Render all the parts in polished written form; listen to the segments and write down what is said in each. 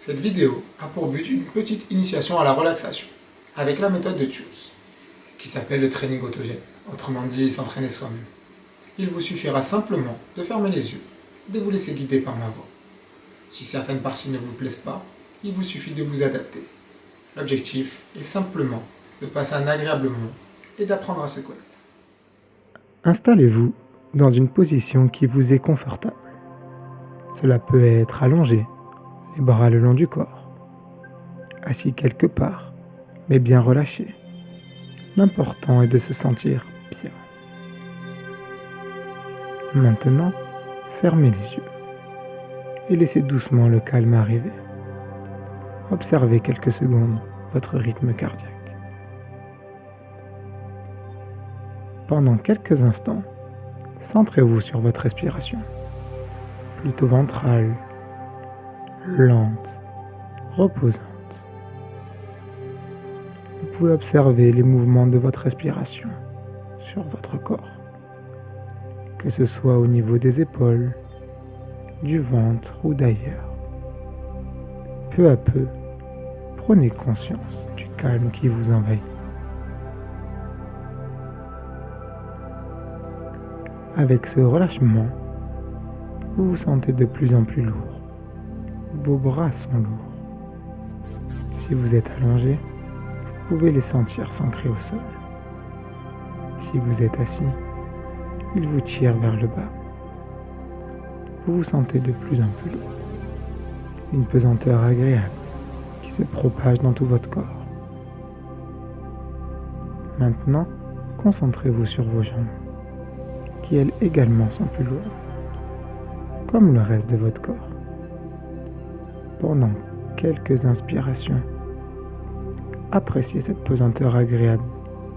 Cette vidéo a pour but une petite initiation à la relaxation avec la méthode de Tewes, qui s'appelle le training autogène, autrement dit s'entraîner soi-même. Il vous suffira simplement de fermer les yeux et de vous laisser guider par ma voix. Si certaines parties ne vous plaisent pas, il vous suffit de vous adapter. L'objectif est simplement de passer un agréable moment et d'apprendre à se connaître. Installez-vous dans une position qui vous est confortable. Cela peut être allongé, les bras le long du corps, assis quelque part, mais bien relâché. L'important est de se sentir bien. Maintenant, fermez les yeux et laissez doucement le calme arriver. Observez quelques secondes votre rythme cardiaque. Pendant quelques instants, centrez-vous sur votre respiration, plutôt ventrale, lente, reposante. Vous pouvez observer les mouvements de votre respiration sur votre corps, que ce soit au niveau des épaules, du ventre ou d'ailleurs. Peu à peu, prenez conscience du calme qui vous envahit. Avec ce relâchement, vous vous sentez de plus en plus lourd. Vos bras sont lourds. Si vous êtes allongé, vous pouvez les sentir s'ancrer au sol. Si vous êtes assis, ils vous tirent vers le bas. Vous vous sentez de plus en plus lourd. Une pesanteur agréable qui se propage dans tout votre corps. Maintenant, concentrez-vous sur vos jambes, qui elles également sont plus lourdes, comme le reste de votre corps. Pendant quelques inspirations, appréciez cette pesanteur agréable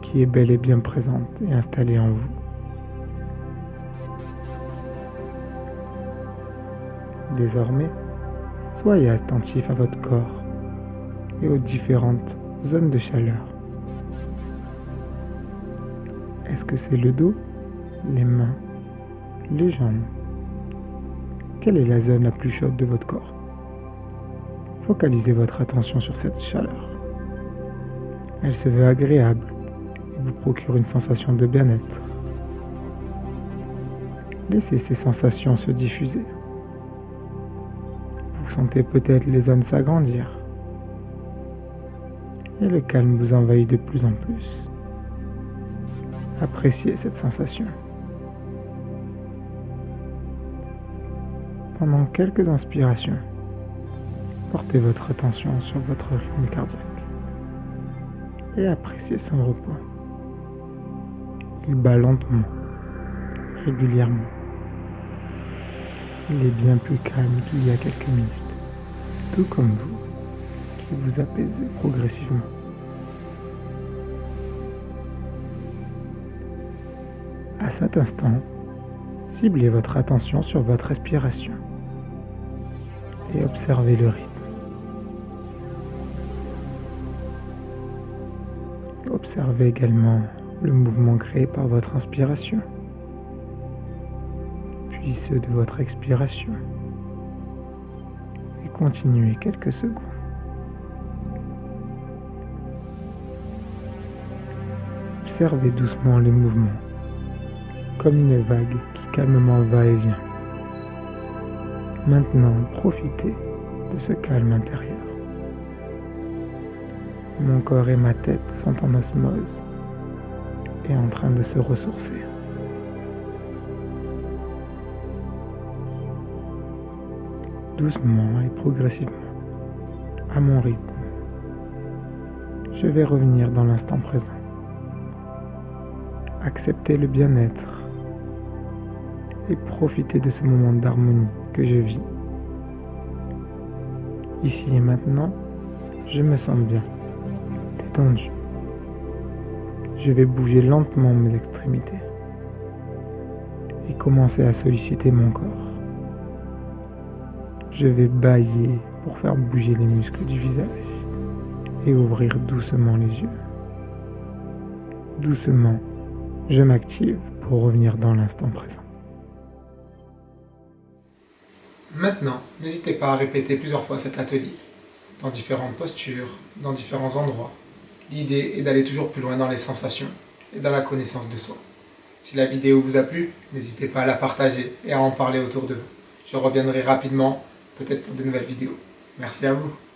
qui est bel et bien présente et installée en vous. Désormais, soyez attentif à votre corps et aux différentes zones de chaleur. Est-ce que c'est le dos, les mains, les jambes? Quelle est la zone la plus chaude de votre corps? Focalisez votre attention sur cette chaleur. Elle se veut agréable et vous procure une sensation de bien-être. Laissez ces sensations se diffuser. Vous sentez peut-être les zones s'agrandir et le calme vous envahit de plus en plus. Appréciez cette sensation. Pendant quelques inspirations, portez votre attention sur votre rythme cardiaque et appréciez son repos. Il bat lentement, régulièrement. Il est bien plus calme qu'il y a quelques minutes, tout comme vous, qui vous apaisez progressivement. À cet instant, ciblez votre attention sur votre respiration et observez le rythme. Observez également le mouvement créé par votre inspiration, puis ceux de votre expiration, et continuez quelques secondes. Observez doucement les mouvements, comme une vague qui calmement va et vient. Maintenant, profitez de ce calme intérieur. Mon corps et ma tête sont en osmose et en train de se ressourcer. Doucement et progressivement, à mon rythme, je vais revenir dans l'instant présent. Acceptez le bien-être et profitez de ce moment d'harmonie que je vis. Ici et maintenant, je me sens bien, détendu. Je vais bouger lentement mes extrémités et commencer à solliciter mon corps. Je vais bâiller pour faire bouger les muscles du visage et ouvrir doucement les yeux. Doucement, je m'active pour revenir dans l'instant présent. Maintenant, n'hésitez pas à répéter plusieurs fois cet atelier dans différentes postures, dans différents endroits. L'idée est d'aller toujours plus loin dans les sensations et dans la connaissance de soi. Si la vidéo vous a plu, n'hésitez pas à la partager et à en parler autour de vous. Je reviendrai rapidement, peut-être pour de nouvelles vidéos. Merci à vous.